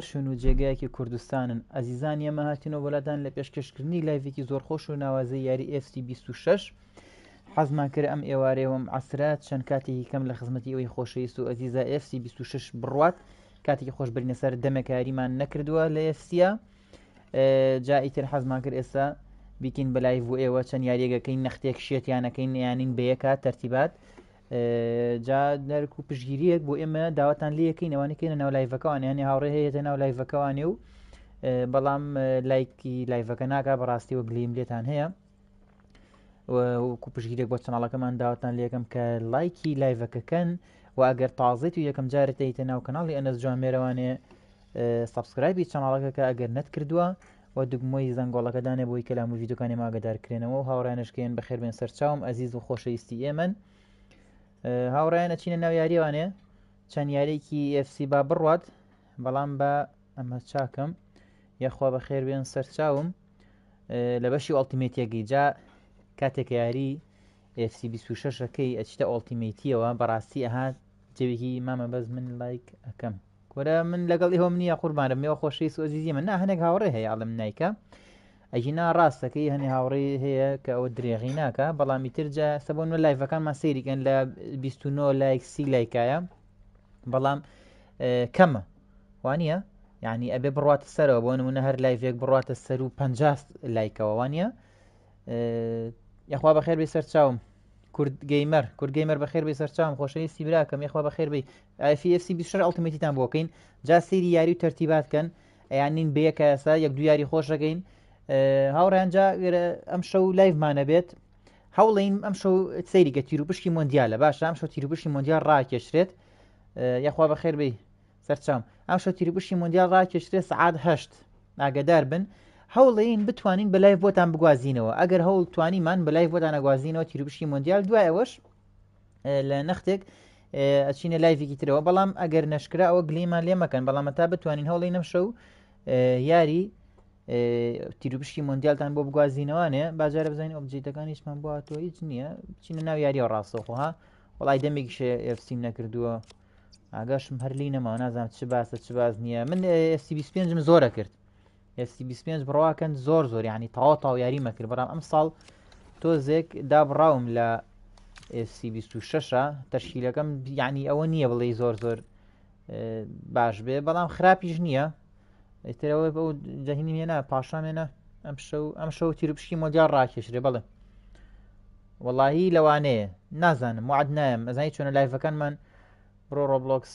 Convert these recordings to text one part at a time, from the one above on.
شوێن و جێگایەکی کوردستانن ئەزیزان ئێمە هاتینەوە بۆلاتان لە پێشکەشکردنی لایڤێکی زۆر خۆش و ناوازەی یاری FC26 حەزمان کرد ئەم ئێوارەیەوەم عەسرە چەند کاتێکی کەم لە خزمەتی ئەوەی خۆشەویست و ئەزیزە FC26 بڕوات کاتێکی خۆش بردنە سەر دەمێک یاریمان نەکردووە لە FCە جا ئیتر حەزمان کرد ئێستا بیکەین بە لایڤ و ئێوە چەند یاریەکەین نەختێک شێتیانەکەین یانین بەیەکە تەرتیبات جا دەرک و پشگیریەک بۆ ئێمە داواتان لێ یەکەین ئەوانەی کەینە ناو لایڤەکەوانێ هەنێ هاوڕێ هەیەتە ناو لایڤەکەوانێ و بەڵام لایکی لایڤەکە ناکا بەڕاستیەوە گلیم لێتان هەیە وەکو پشگیرێک بۆ چەناڵەکەمان داواتان لێ یەکەم کە لایکی لایڤەکەکەن و ئەگەر تازەیت و یەکەم جارێت هەیتە ناو کەناڵی ئەنەس جوامێرەوانێ سابسکرایبی چەناڵەکە کە ئەگەر نەت کردووە و دوگمۆی زەنگۆڵەکە دانێ بۆی کە لە هەموو ڤیدیۆکانی ماگەدارکرێنەوە و هاوڕێنشکێن بەخێر بێن سەرچاوم ئەزیز و خۆشەویستی ئێمن هاوڕێیان ئەچینە ناو یاریوانێ چەند یاریێکی FC با بڕوات بەڵام بە ئەمە چاکەم یاخوا بەخێر بێن سەرچاوم لە بەشی ئۆڵتیمێتیەکەی جا کاتێک یاری FC26ەکەی ئەچتە ئۆڵتیمێتیەوە بەڕاستی ئەهات جەوێکی مامە بەس من لایک ئەەکەم وەرە من لەگەڵ ئێوەم نییە قوربانە مێوە خۆشەویست و ئەزیزی من نا هەنێک هاوڕێ هەیە ئەڵم نایکە ئەژینا ڕاستەکەی هەنێ هاوڕێ هەیە کە ئەوە درێغی ناکە بەڵامی ترجە سەبۆن لایڤەکانمان سەیریکەن لە 29 لایک 30 لایکایە بەڵام کەمە وانە یعنی ئەبێ بڕاتە سەرەوە بۆ نمونە هەر لایڤێک بڕاتە سەر و 50 لایکەوە وانە یاخوا بەخێر بێ سەرچاوم کورد گەیمەر بەخێر بێ سەرچاوم خۆشەویستی براکەم یاخوا بەخێر بێ FC26 ئەڵتیمێتیتان بۆکەین جا سەیری یاری و تەرتیباتکەن ئەیانین بەیەکە ئێستا یەک دو یاری خۆشەکەین هاوڕیانجا ئەم شەو لایڤمانە بێت هەوڵین ئەم شەو سەیریکە تیروپشکی مۆندیالە باشە ئەم شەو تیروپشکی مۆندیال ڕاکێشرێت یاخوا بەخێر بێ سەرچاوم ئەم شەو تیروپشکی مۆندیال ڕاکێشرێت سعات 8 ئاگدار بن هەوڵین بتوانین بە لایڤ بۆتان بگوازینەوە ئەگەر هەوڵ توانیمان بە لایڤ بۆتان ئەگوازینەوە تیروپشکی مۆندیال دوای ئەوەش لە نەختێک ئەچینە لایڤێکی ترەوە بەڵام ئەگەر نەشکرا ئەوە گلەیمان لێ مەکەن بەڵام تا بتوانین هەوڵی نەم شەو یاری تیروپشکی مۆندیالتان بۆ بگوازینەوەنێ باجارە بزانین ئۆبجێکتەکانی هیچمان بۆهاتەوە هیچ نییە بچینە ناو یاریەوە ڕاستەوخۆها وڵای دەمێکیشە FCم نەکردووە ئاگاشم هەر لی نەماوە نازانم چ باسە چ باز نییە من FC25م زۆرە کرد FC25 بڕواکەن زۆر یعنی تەواو یاری مەکرد بەڵام ئەم ساڵ تۆزێک دابڕاوم لە FC26 تەشکیلەکەم یعنی ئەوە نییە بڵێ زۆر باش بێ بەڵام خراپیش نییە ئێترەوە بەو جەهینی هێنا پاشامێنە ئەم شەو تیروپشکی مۆندیال ڕاکێشرێ بڵێ وەڵاهی لەوانەیە نازانم وعد نایم ئەزانی چۆنە لایڤەکانمان بڕۆ ڕۆبلۆکس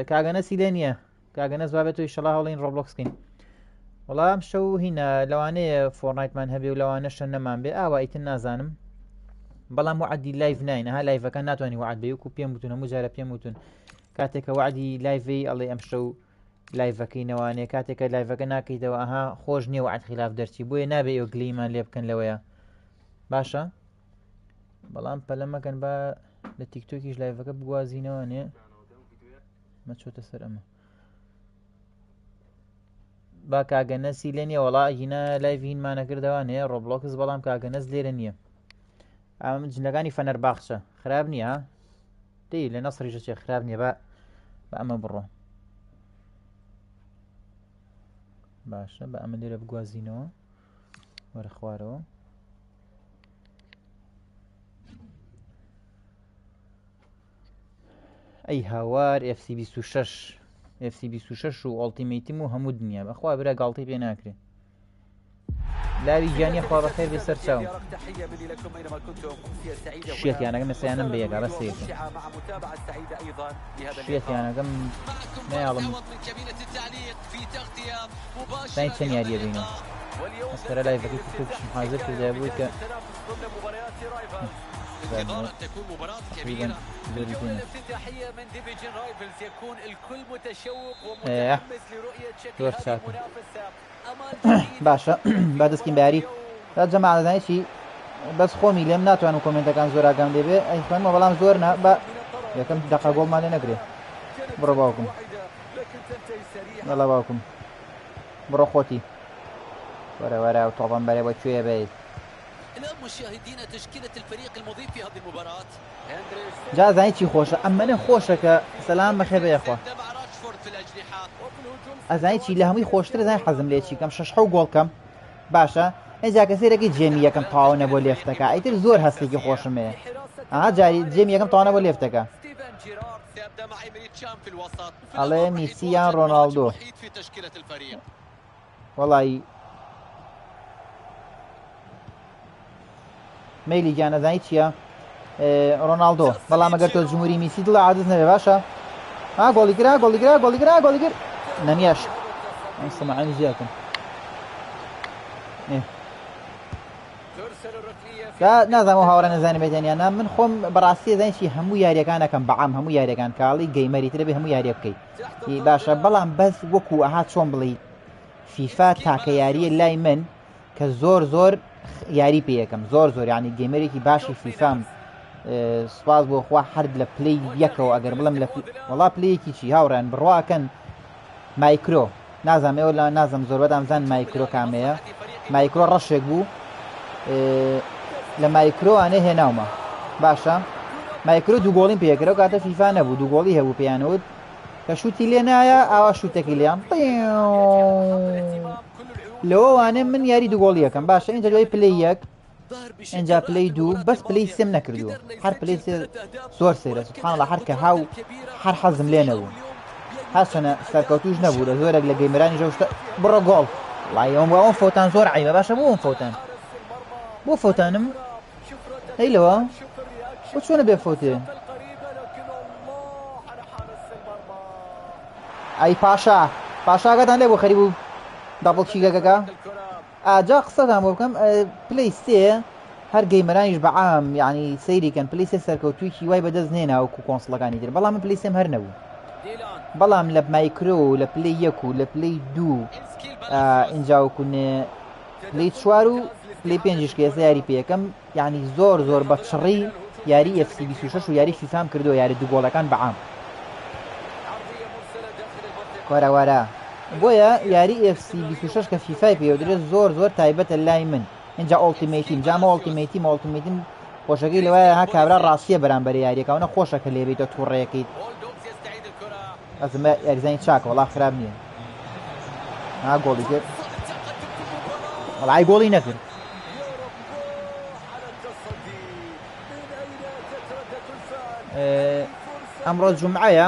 کاگەنەسی لێ نییە کاگەنەس بابێت و ئیشەڵا هەوڵین ڕۆبلۆکسکەین وەڵام شەو هینە لەوانەیە فۆرنایتمان هەبێ و لەوانەشە نەمان بێ ئاوا ئیتر نازانم بەڵام وعدی لایڤ ناین ها لایڤەکان ناتوانانی وعد بێ وەکو پێم وتون هەموو جارە پێم وتون کاتێکە وعدی لایڤی ئەڵێ ئەم شەو لایڤەکەینەوانەیە کاتێکە لایڤەکە ناکەیتەوە ئەها خۆش نییە وعد خلاف دەرچی بۆیە نابێ ئێوە گلەیمان لێ بکەن لەوەیە باشە بەڵام پەلەمەکەن بە لە تیکتۆکیش لایڤەکە بگوازینەوەنێ مەچۆتە سەر ئەمە با کاگەنەسی لێ نییە وەڵا هینە لایڤ هینمانەکردەوانێ ڕۆبلۆکس بەڵام کاگەنەس لێرە نییە ئەم جنەکانی فەنەرباخچە خراپ نییە دەی لە نەسڕیشە چێ خراپ نییە بە ئەمە بڕۆ باشە بە ئەمە لێرە بگوازینەوە وەرە خوارەوە ئەی هاوار FC26 و ئۆڵتیمێتیم و هەموو دنیا بەخوا برا گاڵتەی پێ ناکرێت لاوی گیانیە خوا بەخێر بێ سەرچاوم شێتیانەکەم مەسەیانم بە یەکە بەسێکە شێتیانەکەم نەیاڵم سای چەند یاریە بینەوە ئەسکەرە لایڤەکەی توکشم حاضر کردای بووی کە بغرض تكون مباراة كبيرة في الجولة الافتتاحية من ديفيجن رايفلز يكون الكل متشوق ومتحمس لرؤية شكل هذه المنافسة باشە با دەستکەین بە یاری جەماعە دەزانیت چی بەس خۆمی لێم ناتوانم کۆمنتەکان زۆر ئاگام لێ بێ ئەی خوێنمە بەڵام زۆر بە یەکەم دەقە گۆڵمان لێ نەگرێ بڕۆ باوکم وەڵا باوکم بڕۆ خۆتی وەرە و تۆڵەم بەرێ بۆ کوێ بێت الآن مشاهدين تشكيلة الفريق المضيف في هذه المباراة جا زانیت چی خۆشە ئەمەنە خۆشە کە سەلام بەخێر بێ یەخوا ئەزانی چی لە هەمووی خۆشتر زای حەزم لێ چیکەم 6 گۆڵ کەم باشە ئەجا کەسێرەی جێمی یەکەم تاوانە بۆ لێفتەکە ئەیتر زۆر هەستێکی خۆشمەیە جاری جێمی یەکەم تاوانە بۆ لێفتەکە ئەڵێ میسی یان ڕۆناڵدۆ وەڵی مەیلی گیان نەزانی چییە ڕۆناڵدۆ بەڵام ئەگەر تۆ جمهوری میسی دڵە عادز نەبێ باشە گۆڵیگرا گۆڵیگرا گۆڵیگرا گۆڵیگر نەمیاش سمعانی زیاتم نازانم هاوڕە نەزانێ بێتێنیانە من خۆم بەڕاستی زانیشی هەموو یاریەکانەکەم بەعام هەموو یاریەکان کاڵی گەیمەری ترە بێ هەموو یاریە بکەیت باشە بەڵام بەس وەکو ئەها چۆن بڵی فیفا تاکە یاریە لای من کە زۆر یاری پێ یەکەم زۆر یعنی گەیمەرێکی باشی فیفام سواز بۆ خوا هەرد لە پلەی یەکەوە ئەگەر بڵم لە وڵا پلەیەکی چی هاوڕێن بڕواکەن مایکرۆ نازانێەوە لە نازم زۆر بەدامزان مایکرۆ کامەیە مایکرۆ ڕەشێک بوو لە مایکرۆوانە هێناومە باشە مایکرۆ دوو گۆڵیم پێکرە و کاتە فیفا نەبوو دوو گۆڵی هەبوو پێیانوت کە شوتی لێ نایە ئاوا شوتێکی لیان لەوەوانێ من یاری دوو گۆڵی یەکەم باشە اینجا دوای پلەی یەک اینجا پلەی دوو بەس پلەی سێم نەکردووە هەر پلەی زۆر سێرە سوبحانەڵڵا هەر کە هاو هەر حەزم لێ نەبوو هەرچەنە سەرکەوتوش نەبوو لە زۆرێک لە گەیمەرانی ژەوشتە بڕە گۆڵ وڵای ئەوم فۆتان زۆر عیبە باشە بۆ ئەم فۆتان بۆ فۆتانم هەیلەوە بۆ چۆنە بێ فۆتێ ئەی پاشاگەتان لێ بۆ خەری بوو دەبڵکیگەکەکە ئاجا قسەتان بۆ بکەم پلەی سێ هەر گەیمەرانیش بەعام یعنی سەیریکەن پلەی سێ سەرکەوتوویکی وای بەدەست نێنا وەکو کۆنسڵەکانی تر بەڵام من پلەی سێم هەر نەبوو بەڵام لە مایکرۆ لە پلەی یەک و لە پلەی دوو ئینجا وەکوونێ پلەی چوار و پلەی پێنجش کە ئێستا یاری پێیەکەم یعنی زۆر بە چڕی یاری FC 26 و یاری فیفام کردو یاری دوو گۆڵەکان بەعام وەرە بۆیە یاری FC 26 کە فیفای پێوەدرێت زۆر تایبەتە لای من اینجا ئۆڵتیمەیتیم جامە ئۆڵتیمەیتیم خۆشەکەی لەوایە ها کابرا ڕاستیە بەرامبەر یاریەکەونە خۆشەکە لێبێتە تووڕێەکەیت ئەزمە یاریزانی چاکە وڵا خراب نییە گۆڵی کرد وڵای گۆڵی نەکرد ئەمڕۆ جومعەیە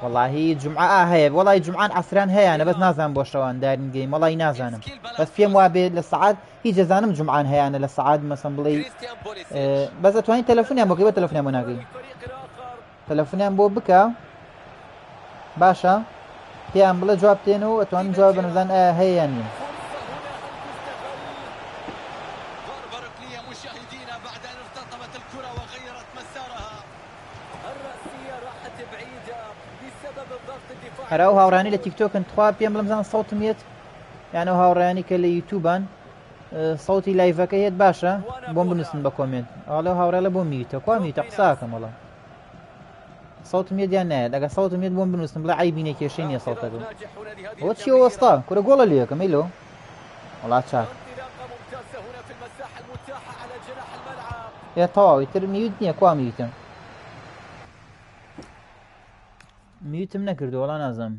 وەڵاهی جومعە هەیە وەڵی جومعان عەسران هەیەە بەس نازانم بۆ شەوەندارین گەیم وەڵی نازانم بەس پێم وابێت لە سەعات هیچ دەزانم جومعان هەیەە لە سەعات مەسەن بڵێ بەس دەتوانین تەلەفۆنیان بۆکەی بە تەلەفۆنیان بۆ ناگەی تەلەفۆنیان بۆ بکە باشە پێیان بڵێ جواب تێنەوە ئەتوانین جواب بنەزان ئایا هەیە یان نییە هەرا و هاوڕانی لە تیکتۆکن تخوا پێم بڵم زان سەوتم هێت یانە هاوڕیانی کە لە یوتیوبان سەوتی لایڤەکە هێت باشە بۆم بنووسن بە کۆمنت ئاڵێ هاوڕێ لە بۆ میتە کوا میتە قساکەم وەڵام سەوتم هێت یان نایەت ئەگە سەوتم هێت بۆم بنووسن بڵێ عیبینە کێشەی نییە سەوتەکە بۆ چی وەستا کورە گۆڵە لێەکەم ئەیلۆ وڵات چاک تەواوی تر میوت نییە کوا میوتم میوتم نەکردو وەڵا نازانم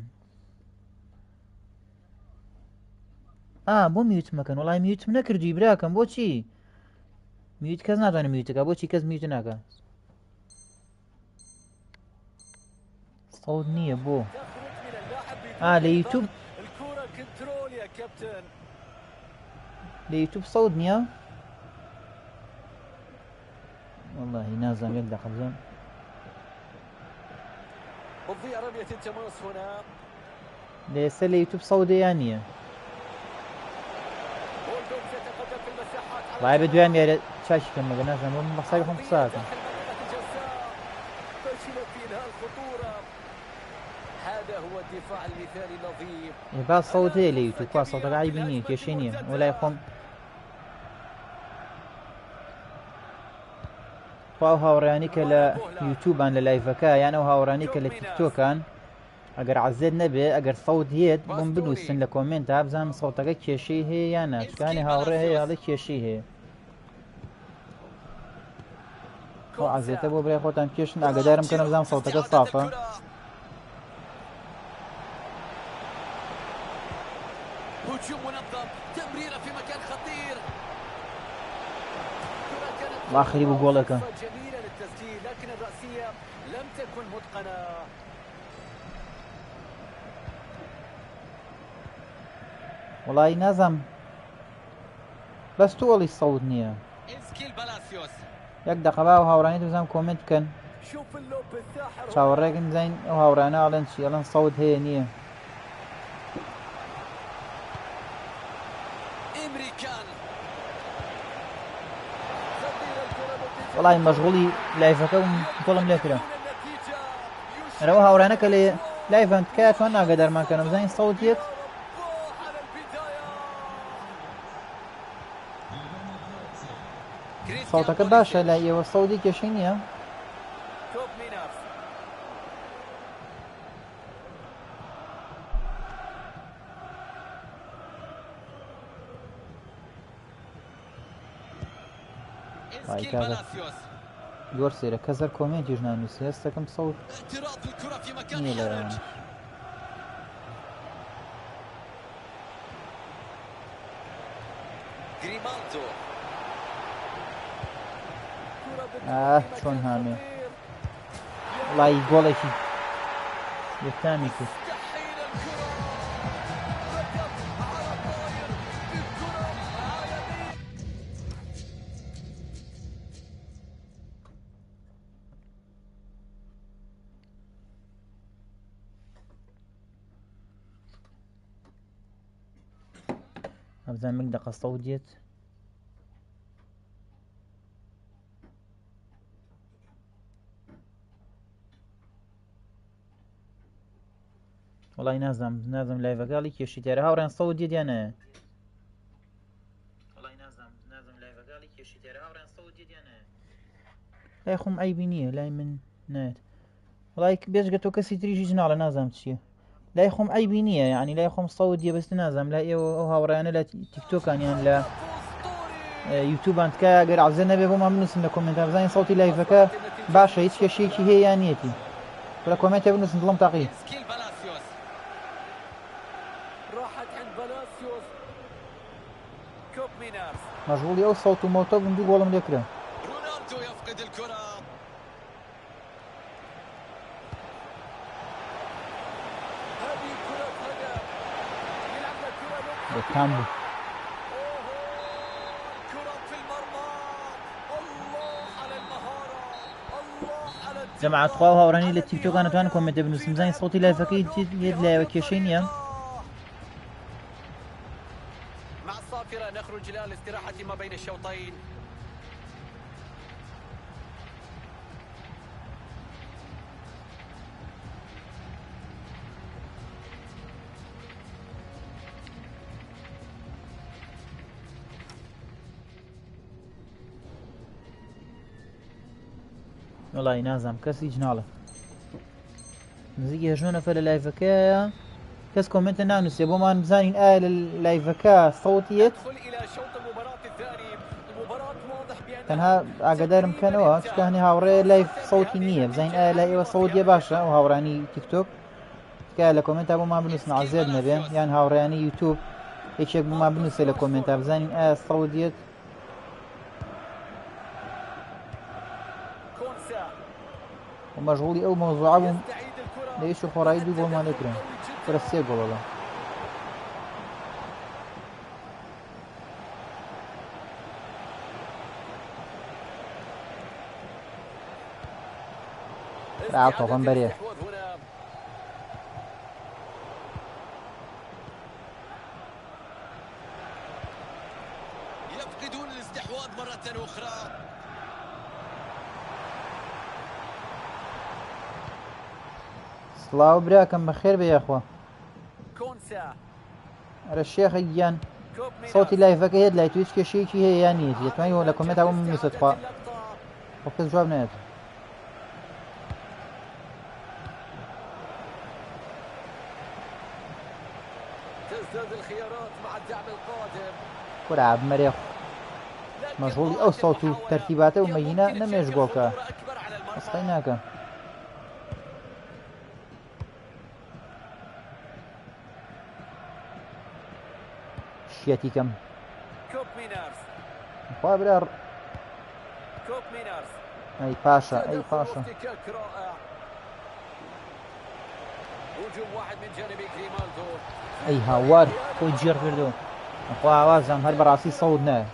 بۆ میوتم مەکەن وەڵای میوتم نەکردووی براکەم بۆچی میوت کەس ناتوانێت میوتەکە بۆچی کەس میوت ناکە سەوت نییە بۆ لە یوتیوب سەوت نییە وەڵاهی نازانم یەک دەقەبزەم لێسە لە یوتیوب سەودەیان نییە وای بە دویان یارە چاکی کەم مەگە نازانم بۆ من بەسای خۆم قساکەم با سەوت هەیە لە یوتیوب وا سەوتەکە عیبی نییە کێشەی نییە وەلای خۆم خوا هاوڕێیانی کە لە یوتیوبان لە لایڤەکە یان ئەو هاوڕانی کە لە تیکتۆکان ئەگەر عەزێت نەبێ ئەگەر سەوت هێت بۆم بنووسن لە کۆمنتە بزانم سەوتەکە کێشەی هەیە یان نا چکانی هاوڕێ هەیە هەڵی کێشەی هەیە عەزێتە بۆ برای خۆتان کێشن ئاگادارم کەنە بزانم سەوتەکە سافە هجوم منظم، تمريرة في مكان خطير. واخري بقولك جميلة للتسجيل، لكن الرأسية لم تكن متقنة. والله نازم بس تولي الصوت نية يك دقبا وهاوراني دوزام كومنت كان شوف اللوب الساحر شاوريكن زين وهاورانا على شي يلا صوت هي نية والله مشغولي لايفك وطول ملكرة انا وهاورانا كلي لايفنت كات وانا قدر ما كانوا زين صوتيت صوتك باشا لا ايوه صوتي كشينيا طيب هذا يورسي كسر كومنت يجنا نسيستا كم صوت نيلا يعني شلون هامي والله يقول شي يتامي كيف أبزان مقدق الصوت جيت والله نازم لايفا قالي كيشي ترى هاوران صوت جيت أنا والله نازم لايفا قالي كيشي ترى هاوران صوت جيت أنا لا يخم أي بنية لا من نات والله بيش قلتو كسي تريجي جنالة نازم تشي لا يخم أي بنية يعني لا يخم صوت جيت بس نازم لا هاوران لا تيك توك يعني لا يوتيوب أنت كا غير عزنا بيبو ما بنسن لكومنتات زين صوتي لايفك باشا هيك شيء هي يانيتي ولا كومنت بنسن ظلم تقي راحت عند بلاسيوس. كوب مينارز مشغول او صوت موتو بندي والله من يكره رونالدو يفقد الكرة. هذه كرة هدف يلعب الكرة كامبو جماعة خواها وراني للتيك توك أنا توانكم كومنت بنسم زين صوتي لا فكيد يد لا وكيشين يا مع الصافرة نخرج إلى الاستراحة ما بين الشوطين. والله نازم كسي جناله نزيجي هجونا فلا لايفكايا كاس كومنت نانوس يبو ما نزانين اللايفكا صوتيت تنها اقدر مكانوا تشكاني هاوري لايف صوتي نية بزين لا ايوا صوتي باشا وهاوراني تيك توك كالا كومنت ابو ما بنسنا عزيز نبي يعني هاوراني يوتيوب هيك ابو ما بنسى لكومنت بزين صوتيت ومشغولي او موضوعهم ليش الخرايد يقول ما نكرم فرسي يقول والله لا طبعا بريء يفقدون الاستحواذ مرة أخرى. صلاة براكم بخير بيا اخوة على الشيخ ايان صوتي لايفك هيد لايت ويش كشيكي هي يعني يتمنى ولا كومنت ابو من مستقى وكذا جواب نهاية تزداد الخيارات مع الدعم القادم. ولعب مريخ مشغول او صوته ترتيباته ومينة نميش جولكا اصخيناك شياتي كم خابرار اي باشا اي باشا هجوم واحد من جانب جريمالدو اي هاوار خوي جير كردو اخوا عوازم هل براسي صوتنا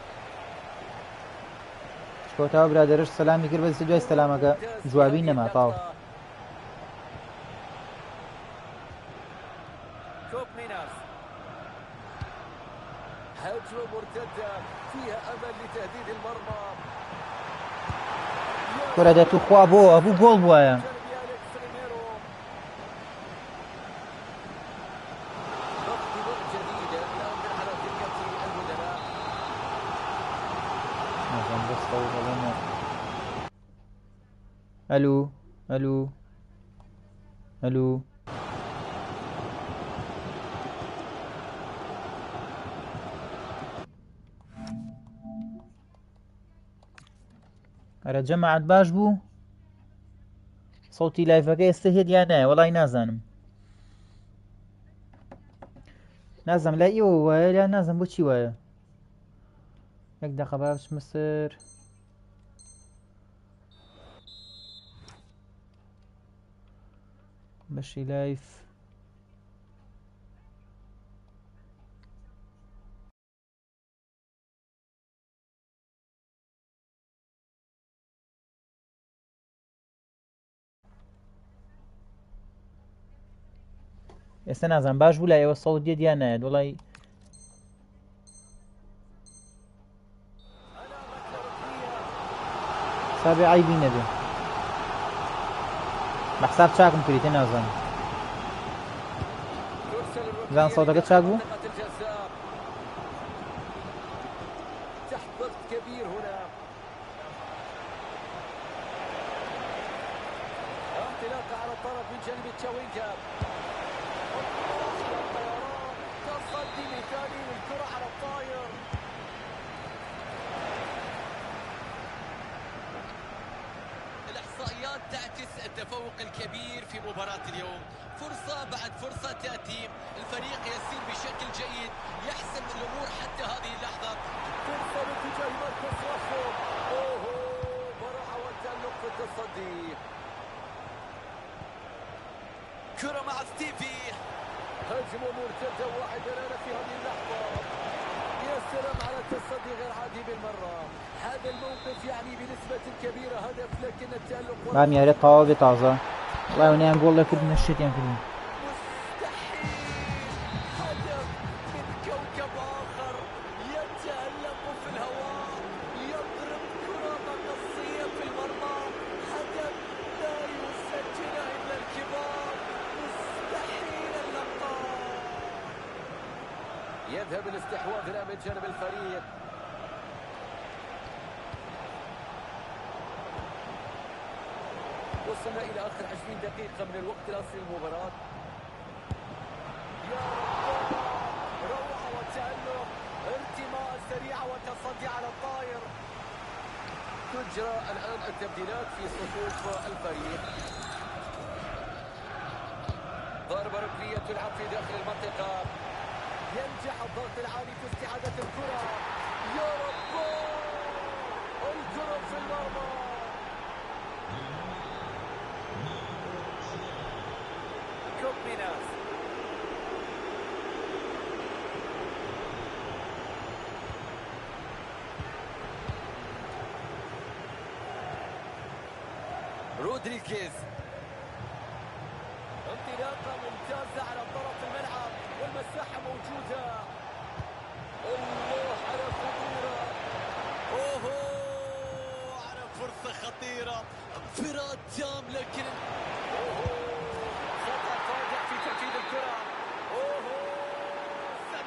شكوتا برادرش سلامي كرد بس دوای سلامك جوابي نما طاو هجمة مرتدة فيها أمل لتهديد المرمى كرة داتو خوا بو ابو جول بوايا الو الو الو أرى جماعة باش بو صوتي لايفەکە ئێستا هێت یان نایە وەڵی نازانم لای ئێوە وایە یان نازانم بۆچی وایە یەک دەقە با بچمە سەر بەشی لایف ئێستا نازانم باش بوو لای ئێوە سەوت دێت یان نایەت وەڵی حسابێ عایبی نەبێ بە حساب چاکم کردیتە نازانم زان سەوتەکە چاک بوو تعكس التفوق الكبير في مباراة اليوم فرصة بعد فرصة تأتي الفريق يسير بشكل جيد يحسم الأمور حتى هذه اللحظة فرصة باتجاه مركز راشفورد براعة والتألق في التصدي كرة مع ستيفي هجمة مرتدة واحدة لنا في هذه اللحظة يا سلام على التصدي غير عادي بالمرة هذا الموقف يعني بنسبة كبيرة هدف لكن التألق بام يا ريت طاوة بطازة والله وني نقول لك ابن الشتين كله مستحيل هدف من كوكب آخر يتألق في الهواء يضرب كرة مقصية في المرمى هدف لا يسجله إلا الكبار مستحيل اللقاء يذهب الاستحواذ الآن من جانب الفريق وصلنا إلى آخر 20 دقيقة من الوقت الأصلي للمباراة يا رب روعة وتألق ارتماء سريعة وتصدي على الطائر تجرى الآن التبديلات في صفوف الفريق ضربة ركنية تلعب في داخل المنطقة ينجح الضغط العالي في استعادة الكرة يا رب الكرة في المرمى كوبيناس رودريغيز انطلاقة ممتازة على طرف الملعب والمساحة موجودة الله على خطيرة على فرصة خطيرة انفراد تام لكن خطأ فادح في تنفيذ الكرة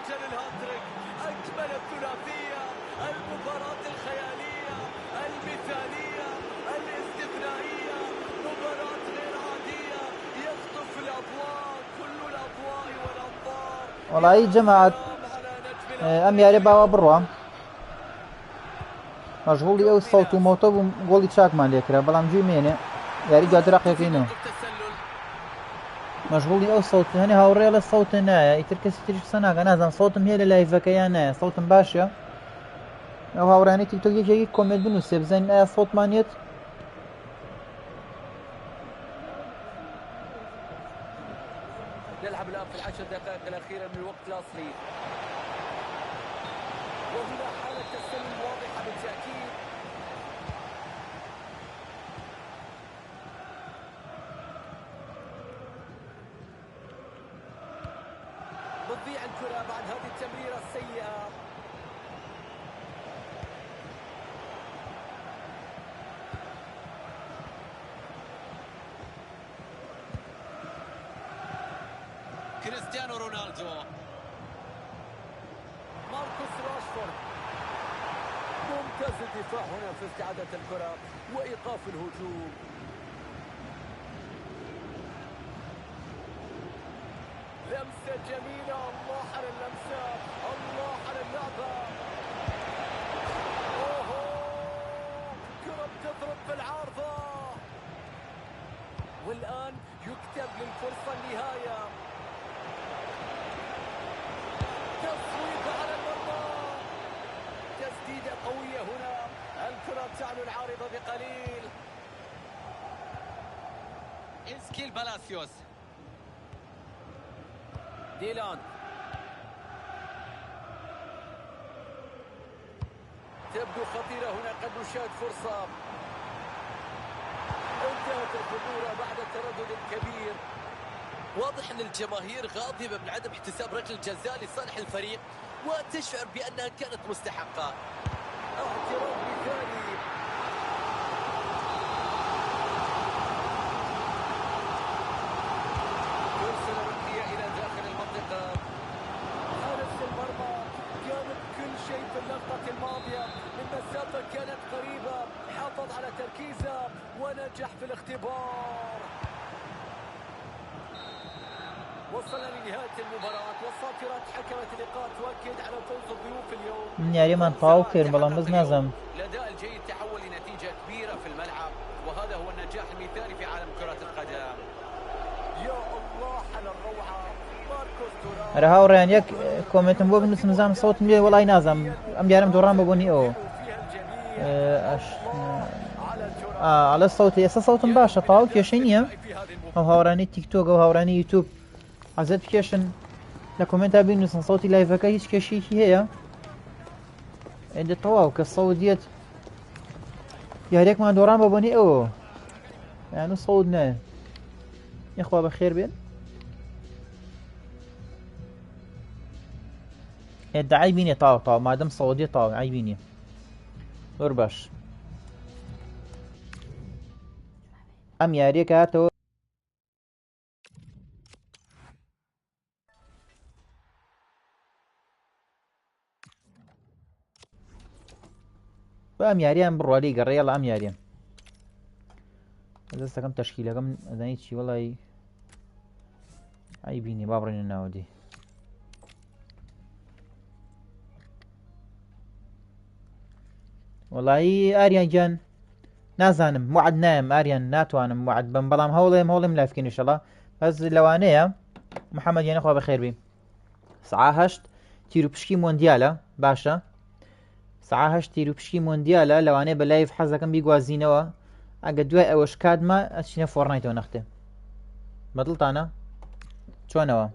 سجل الهاتريك أكمل الثلاثية المباراة الخيالية المثالية الاستثنائية مباراة غير عادية يخطف الأضواء كل الأضواء والأنظار والله جماعة أم ياري باوا بروا مشغولي أو الصوت وموتو قولي تشاك مان ليكرا بلام جوي ميني ياري جاد راقيا كينو مەشغوڵی ئەو سەوت هەنێ هاوڕێ لە سەوتە نایە ئیتر کەسی تریش قسە ناکە نازانم سەوتم هەیە لە لایڤەکەیان نایە سەوتم باشە ئەو هاوڕانەی تیکتۆک یەکێکی کۆمنت بنووسێ بزانین ئایا سەوتمانێت نلعب الآن في العشر دقائق الأخيرة من الوقت الأصلي وهنا حالة تسلل واضحة بالتأكيد. بتضيع الكرة بعد هذه التمريرة السيئة. كريستيانو رونالدو، ماركوس راشفورد. ممتاز الدفاع هنا في استعادة الكرة وإيقاف الهجوم. لمسة جميلة، الله على اللمسة، الله على اللعبة. أوهو، كرة بتضرب في العارضة. والآن يكتب للفرصة النهاية. تصويب على المرمى، تسديدة قوية هنا، الكرة تعلو العارضة بقليل. إنسكيل بالاسيوس، ديلان، تبدو خطيرة هنا، قد نشاهد فرصة. انتهت الخطورة بعد التردد الكبير. واضح ان الجماهير غاضبة من عدم احتساب ركلة الجزاء لصالح الفريق وتشعر بانها كانت مستحقة. اعتراض مثالي. ترسل ركنية الى داخل المنطقة. حارس المرمى جابت كل شيء في اللقطة الماضية، المسافة كانت قريبة، حافظ على تركيزه ونجح في الاختبار. وصلنا لنهاية المباراة والصافرات حكمت اللقاء تؤكد على فوز الضيوف اليوم. من یاریمان تەواو کرد بەڵام بەس نازانم الأداء الجيد تحول لنتيجة كبيرة في الملعب وهذا هو النجاح المثالي في عالم كرة القدم. يا الله على الروعة. ماركوس تورام. هەرە هاوڕێیان یەک کۆمنتم بۆ بنووسم نزانم سەوتم لێ وەڵای نازانم ئەم دیارم دۆڕام بەبوونی ئەوە ئالە سەوتی ئێستا سەوتم باشە تەواو کێشەی نییە ئەو هاوڕانی تیکتۆک ئەو هاوڕانی یوتیوب حەزت بکێشن لە کۆمنتا بنووسن سەوتی لایڤەکە هیچ کێشەیەکی هەیە ئێدە تەواو کە سەوت دێت یاریەکمان دۆڕام بەبوونی ئەوە یانە سەوت نایە یەخوا بەخێر بێن ئێدە عیبی نییە تاو تاو مادەم سەوت دێت تاو عیبی نییە زۆر باش ئەم یاریەکە هاتەوە بە ئەم یاریان بڕوالی گەڕێڵ ئەم یاریە دەستەکەم تەشکیلەکەم ئەزانی چی وەڵی عیبی نییە با بڕێنە ناوەدی وەڵایی ئاریان گیان نازانم موعد نایم ئاریان ناتوانم موعد بم بەڵام هەوڵێم لایفکەین ئینشەڵا بەس لەوانەیە محەممەد یانەخوا بەخێر بێ سعا 8 تیروپشکی مۆندیالە باشە سعا 8 تیروپشکی مۆندیالە لەوانەیە بە لایف حەزەکەم بیگوازینەوە ئەگە دوای ئەوەش کاتمە ئەچینە فۆرنایتەوە نەختێ بەدڵتانە چۆنەوە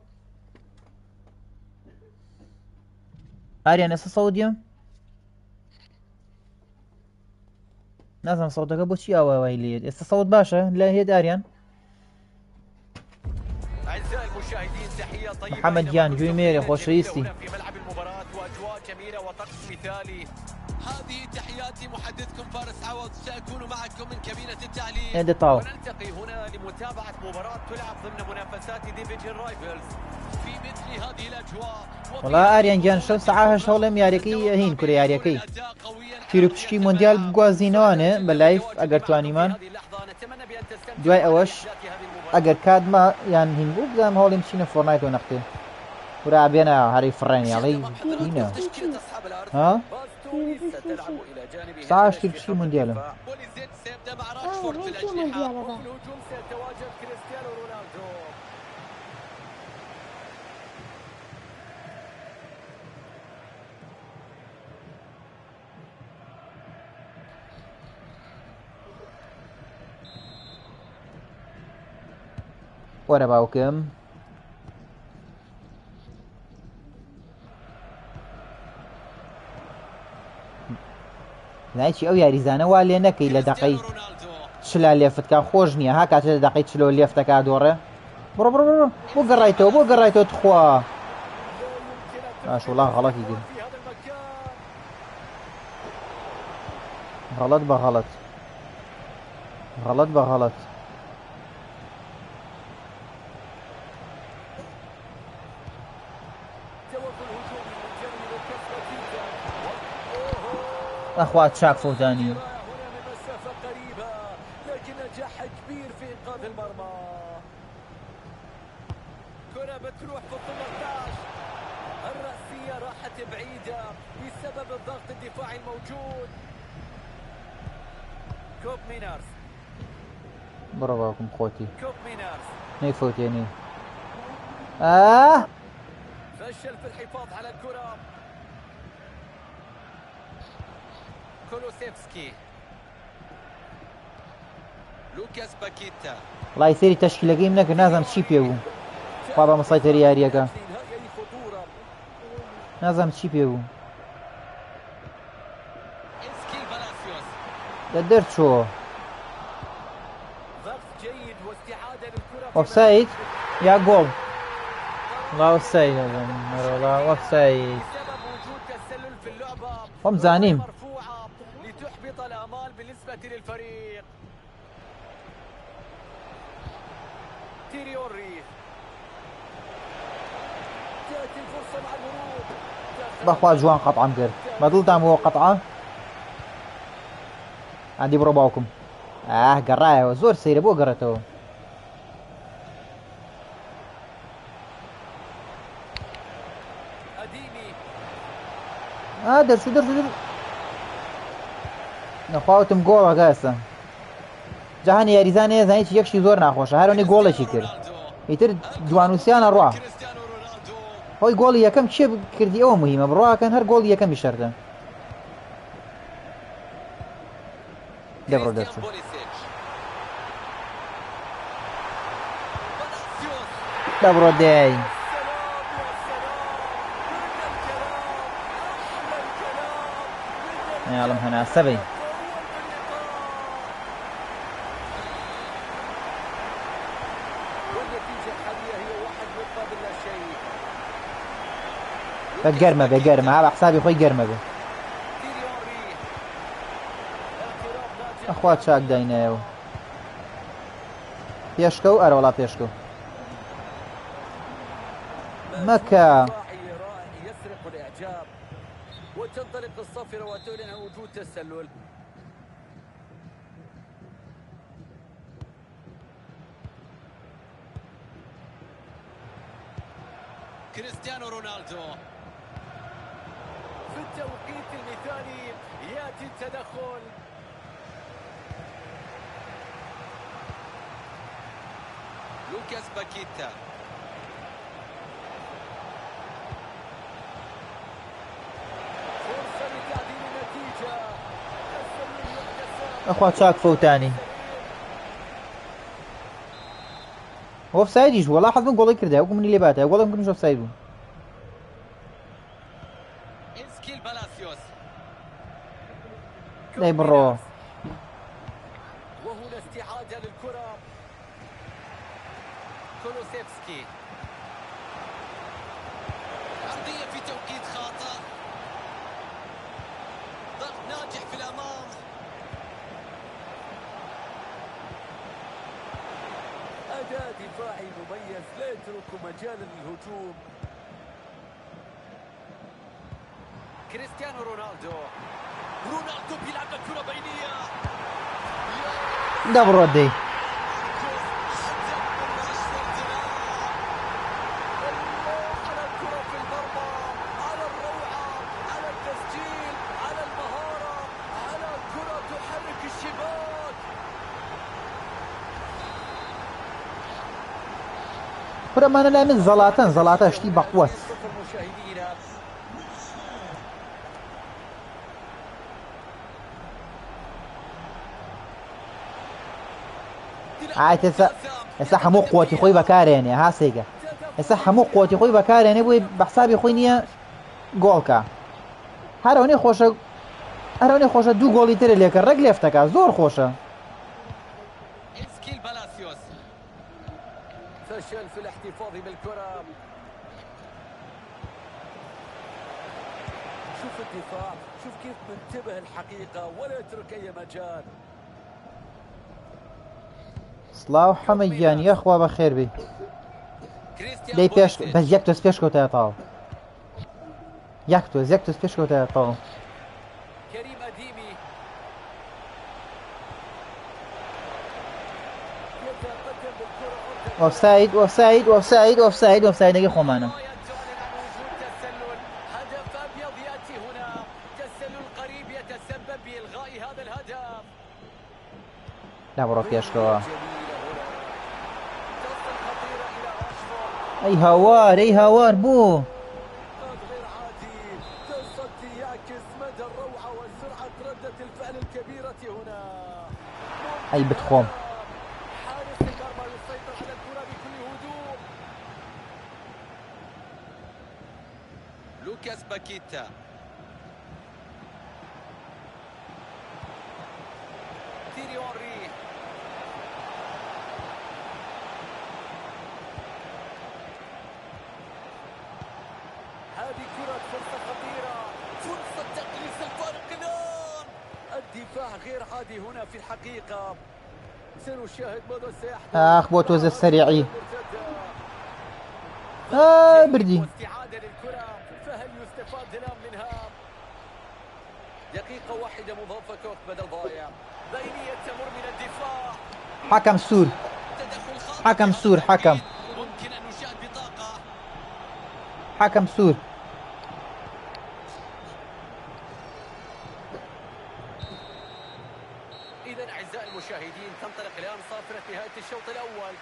ئاریان ئێستا سەودیە نازانم سەودەکە بۆچی ئاوای لێت ئێستا سەود باشە لە هێد ئاریان محەممەد گیان گوێی مێرە خۆشەویستی هذه تحياتي محدثكم فارس عوض سأكون معكم من كابينة التعليق ونلتقي هنا لمتابعة مباراة تلعب ضمن منافسات ديفيجن رايفلز في مثل هذه الأجواء والله ئاریان گیان شەو سەعا 8 هەوڵێم یاریەکەی هین کورە یاریەکەی تیروپشکی مۆندیال بگوازینەوەنێ بە لایف ئەگەر توانیمان دوای ئەوەش ئەگەر کاتمە یان هین بوو بزانم هەوڵێم چینە فۆرنایتەوە نەختێ ورا بێنە هەری فڕێنیاڵی هینە ها ساعة تيروبشكي مونديالا وەرە باوکم نایچی ئەو یاریزانە وا لێ نەکەی لە دەقەی چلا لێفتکە خۆش نییە ها کاتە لە دەقەی چلۆ لێفتەکە دۆڕێ بڕۆ بڕۆ بڕۆ بۆ گەڕایتەوە بۆ گەڕایتەوە تخوا باش وڵا غەڵەتی کرد غەڵەت بە غەڵەت غەڵەت بە غەڵەت أخوات شاك فوتاني مسافة قريبة لكن نجاح كبير في إنقاذ المرمى. كرة بتروح في 18 الرأسية راحت بعيدة بسبب الضغط الدفاعي الموجود. كوب مينارز برافوكم خوتي كوب مينارز نيفوتيني فشل في الحفاظ على الكرة. كولوسيفسكي لوكاس باكيتا الله يسيري تشكيلەکەی من نەکرد نازانم چی پێ بوو خوا بە مەسایتەری یاریەکە نازانم چی پێ بوو لە دەرچۆ ئۆفساید یا گۆڵ والله ئۆفساید والله ئۆفساید خۆم زانیم لتحبط الآمال بالنسبة للفريق. تيريوري تأتي الفرصة مع الهروب بەخوا جوان قەتعام کرد بەدڵتان بۆ قەتعە ئەندی بڕۆ باوکم گەڕایەوە زۆر سەیرە بۆ گەڕێتەوە دەرچوو نەخواوتم گۆڵەکە ئێستا جەهانی یاریزانێ زانیی یەکشی زۆر ناخۆشە هەرۆنی گۆڵێکی کرد ئیتر دوانوسیانە ڕوا خۆی گۆڵی یەکەم چێ کردی ئەوە مهمە بڕواکەن هەر گۆڵی یەکەمی شەردە دەبڕۆ دەرچوو دەبڕۆ دێی يعلم هنا سبي بقرمة بقرمة على حسابي خوي قرمة به اخوات شاك دايناو بيشكو ارى ولا بيشكو مكة يسرق الاعجاب وتنطلق الصافرة وتعلن عن وجود تسلل. كريستيانو رونالدو في التوقيت المثالي ياتي التدخل. لوكاس باكيتا اخوات شاك فوتاني اوف سايديش والله حظ من قولي كرده وكم من اللي باته والله ممكن نشوف سايدو انسكيل بالاسيوس لا برو وهنا استعادة للكرة. كولوسيفسكي عرضية في توقيت خاطئ ضغط ناجح في الأمام. أداء دفاعي مميز لا يترك مجالا للهجوم. كريستيانو رونالدو بيلعب الكرة بينية دبر ردي على الكرة في المرمى، على الروعة، على التسجيل، على المهارة، على كرة تحرك الشباك. كرة ما لا من زلاتان شتي بقوة عاد ئێستا هەموو قووەتی خۆی بەکارێنێ هاسێگە ئێستا هەموو قووەتی خۆی بەکارێنێ بۆی بە حسابی خۆی نییە گۆڵکە هەرەوەی خۆشە دوو گۆڵی ترە لێکە ڕێک لێفتەکە زۆر خۆشە. فشل في الاحتفاظ بالكرة. شوف الدفاع، شوف كيف منتبه الحقيقة ولا يترك أي مجال. سڵاو حەمەدیان یەخوا بەخێر بێ دەی پێش بەس یەک تۆز پێش کەوتایە تاڵ یەک تۆز پێش کەوتایە تاڵ. ئۆفسایدەکەی خۆمانە. لا بڕۆ پێشکەوە. ئەی هاوار بوو. ئەی بتخۆم. لوكاس باكيتا تيري اونري هذه كرة فرصة خطيرة فرصة تقليص الفارق الآن الدفاع غير عادي هنا في الحقيقة سنشاهد ماذا سيحدث. بوتوز السريعي بردي واستعادة للكرة فهل يستفاد الآن منها؟ دقيقة واحدة مضافة كوك بدل ضايع بينية تمر من الدفاع. حكم سور حكم ممكن أن نشاهد بطاقة حكم سور. إذا أعزائي المشاهدين تنطلق الآن صافرة نهاية الشوط الأول.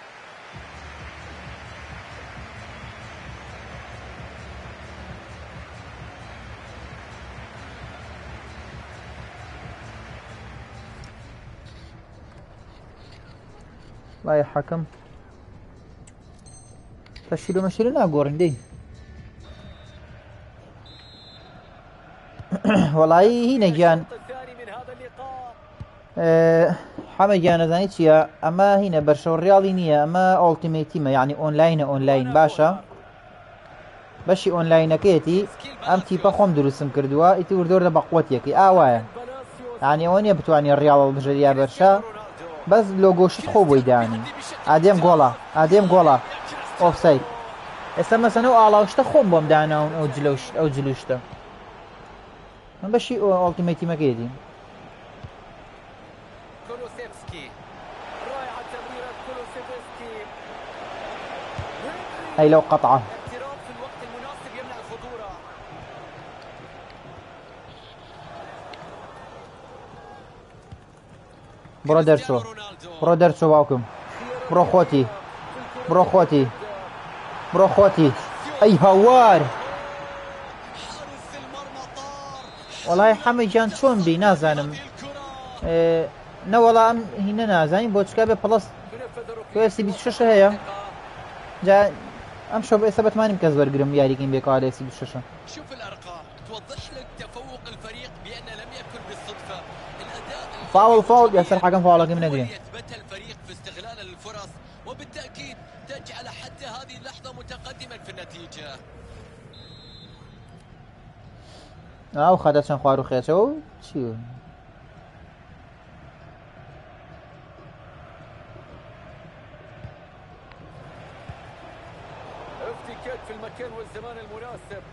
لا يا حكم تشيلو ناقورن دي والله هنا جان حەمەدیان نەزانی چییە ئەمە هینە بەرشەو ڕیاڵی نییە ئەمە ئۆڵتیمێتیمە یعنی ئۆنلاین باشە بەشی ئۆنلاینەکەیەتی ئەم تیپە خۆم دروستم کردووە ئیتی وردۆرە بە قووەتێکی ئاوایە یعنی ئەوە نییە بتوانانی ڕیاڵ بژەریا بەرشە بەس لۆگۆشت خۆ بۆی دانی ئادێم گۆڵە ئۆفساید. ئێستا مەسەن ئەو ئاڵاوشتە خۆم بۆم داناون ئەو جلوشتە من بەشی ئۆڵتیمێتیمەکەیەتی. هاي لو قطعة برو درسو باوكم برو خوتي اي هوار والله حمي جان شون بي نازانم نولا ام هنا نازانين بوتشكا بي بلس UFC 26 هيا جا ام شوف ثبت ماني مكز برقرم ياريكين بيكو على UFC 26. شوف الارقام توضح لك تفوق الفريق بان لم يكن بالصدفه الاداء فاول ياسر حكم فاول لكن من ادري يثبت الفريق في استغلال الفرص وبالتاكيد تجعل حتى هذه اللحظه متقدما في النتيجه. خدتشن خوارو خيشو شو افتكاك في المكان والزمان المناسب.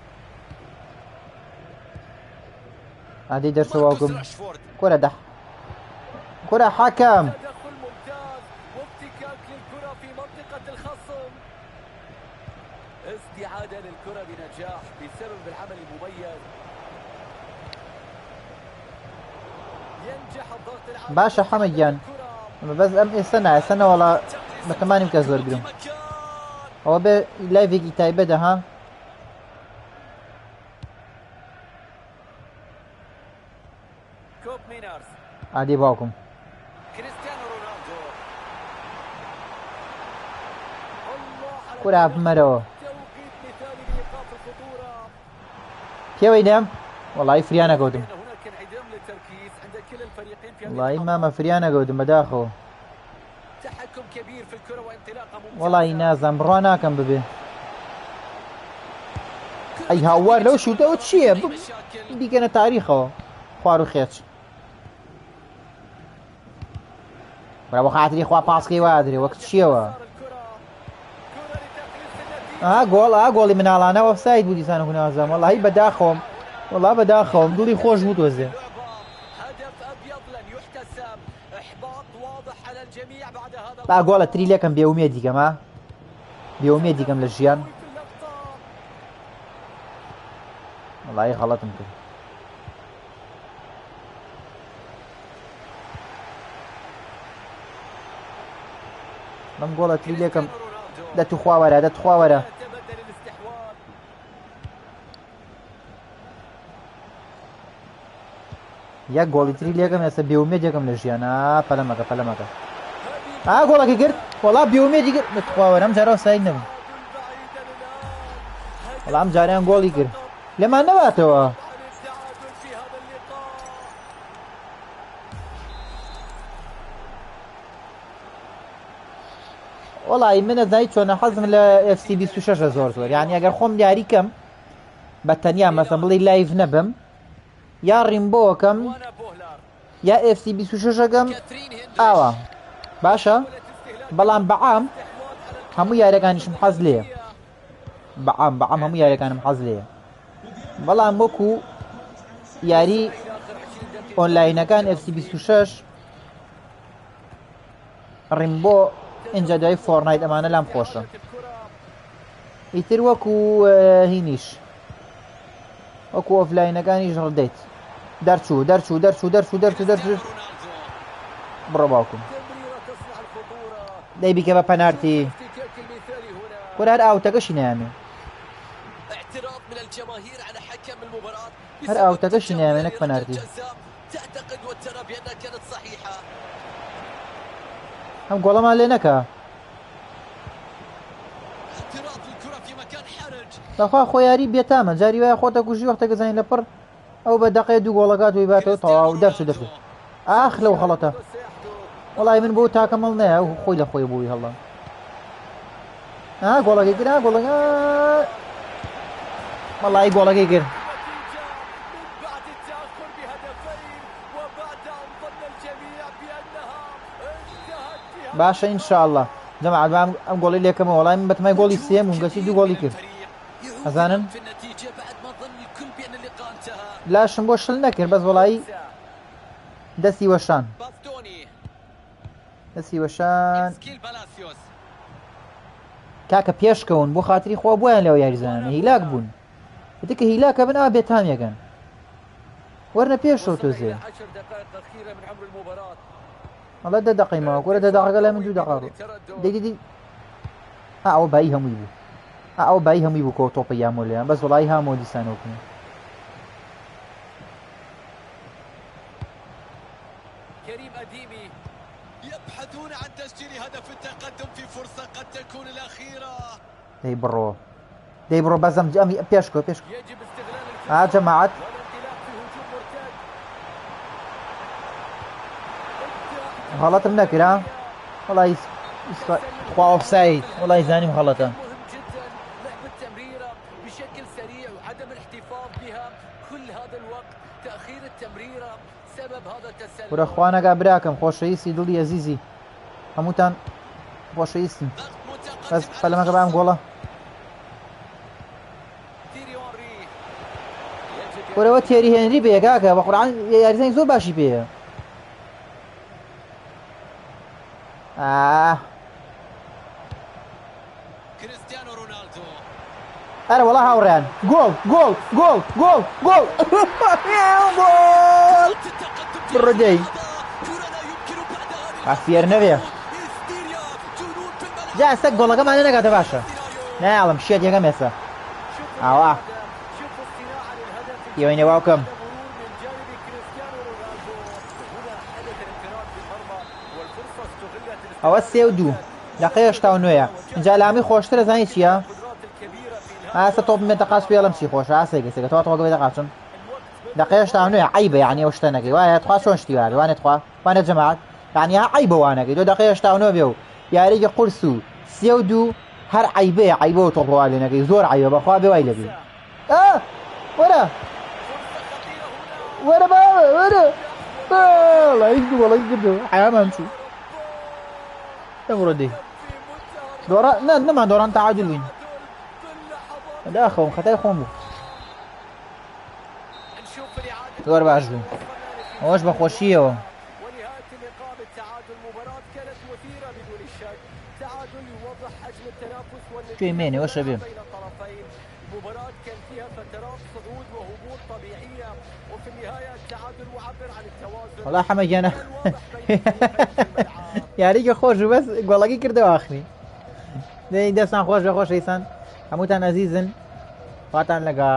عادي درسوا واقم كرة حكم تدخل ممتاز وافتكاك للكرة في منطقة الخصم. استعادة للكرة بنجاح بسبب العمل المميز. ينجح الضغط العالي. باشا حمديان بس استنى والله بتماني مكز برقرم هو به لايفي تايبه ده ها كوب مينارز عادي باكم كريستيانو رونالدو كرة بمرو كيوي نام والله فريانا قودم والله ما فريانا قودم بداخو تحكم كبير في الكرة وانطلاقة ممتازة والله نازم بڕوا كم ببي اي هاوار لو شو تو تشي بيجينا تاريخه خوارو خيتش برافو خاطري خوا باسكي وادري وقت شيوا جولي من الانا اوفسايد بودي سانو هنا زعما والله بداخهم والله بداخهم دولي خوش بود وزه هدف ابيض لن يحتسب احباط واضح على الجميع بعد هذا لا جول تريليا كان بيوميدي كما بيوميدي كم للجيان والله غلط يمكن من جول تريليا كم ده تخوا ورا يا جول تريليا كم يا بيوميدي كم للجيان فلمك جول كي قرت والله بيوميدي قرت تخوا ورا مجرى سايد نبي والله مجرى جول يقر لما نباتوا والله من زايد شو انا حظ من اف سي 26 زور يعني اگر خوم دیاری کم بتنیا مثلا بلی لايف نبم يا ريمبو كم يا اف سي 26 كم اوا باشا بلان بعام همو ياركانش محظ ليه بعام همو ياركان محظ ليه بلان موكو ياري اونلاين كان اف سي 26 ريمبو اینجا دوای فورنایت امانه لام خوشه ایتر وەکو هینیش وەکو ئۆفلاینەکانیش ڕدەیت دەرچوو بڕۆ باوکم دەی بیکە بە پەنارتی وەرە هەر ئاوتەکەشی نەیانێ هەر ئاوتەکەشی نەیانێ نەک پەنارتی هم گۆڵەمان لێ نەکا دەخوا خۆ یاری بێتامە جاری وایە خۆتە کوژی وەختێکە زانین لەپڕ ئەو بە دەقێ دوو گۆڵەکات وی باتەوە تەواو دەرچوو ئاخ لەو خەڵەتە وەڵای من بۆ تاکەمەڵ نایە و خۆی لە خۆی بووی هەڵا گۆڵەکەی کرا گۆڵەکە وەڵای گۆڵەکەی کرد باشە ئینشاءالله جەماعەت ئەم گۆڵی لێکەمەوە وەڵای من بەتمای گۆڵی سێم و گەچی دوو گۆڵی کرد ئەزانن لاشم بۆ شل نەکرد بەس وەڵایی دەستی وەشان کاکە پێشکەون بۆ خاتری خۆ بۆیان لەوە یاریزانانە هیلاک بوون بتکە هیلاکە بن ئا بێتامیەکەن وەرنە پێشەوە تۆزێ والله ده دقيقة كورة ده دقيقة لا من دو دقيقة دي أو باي هم يبو أو باي هم يبو كو توب يا مولي بس والله هم ودي سانوكم كريم أديمي يبحثون عن تسجيل هدف التقدم في فرصة قد تكون الأخيرة دي برو بازم جامي بيشكو يجب استغلال جماعات غلطم نكر والله خوا اوفسايد والله زاني غلطه مهم جدا لعب التمريرة بشكل سريع وعدم الاحتفاظ بها كل هذا الوقت تأخير التمريرة سبب هذا التسلل ورا اخوانا قابراكم خوشيسي دولي عزيزي هموتان خوشيسي بس فلما كبام قوله ورا تيري هنري بيكاكا بقران يارزين زور باشي بيه كريستيانو رونالدو أنا والله هاوريان جول بالردي عفير نبيه جاء سك جول كمان أنا قاعد باشا نعلم شيء يا جماعة يويني واكم ئەوە سێ و دوو دقەیە 89 اینجا لامی خۆشترە زانی چییە؟ ئاستا تۆپ مێتەقاس پێڵم چی خۆشە ئاسێگەسێکە تۆ تۆگە دەقاچم دەقێش تا نوێ عیبە یعنی ئەو شتە نەکەی وایە تخوا چۆن شتی وایە وانێت خوا وانێت جەماعەت یعنی ها عیبە وانەکەی تۆ دەقێش تا نوێ بێ و یاریگە قورس و 32 هەر عیبەیە عیبە و تۆپ وا لێنەکەی زۆر عیبە بەخوا بێ وای لەبێ وەرە وەرە باوە وەرە وەڵی کردەوە حیامان چوو ئەمڕۆ دەی دۆڕە نەمان دۆڕان تەعادل بووین داخەوم خەتای خۆم بوو زۆر باش بوو ئەوەش بە خۆشیەوە شوێ مێنێ وەشە بێ والله حەمە گیانە یاریگە خۆش بەس گۆڵەکەی کردەوە ئاخری دەستان خۆش بە خۆش ئەیسان هەمووتان ئەزیزن خواتان لەگەڵ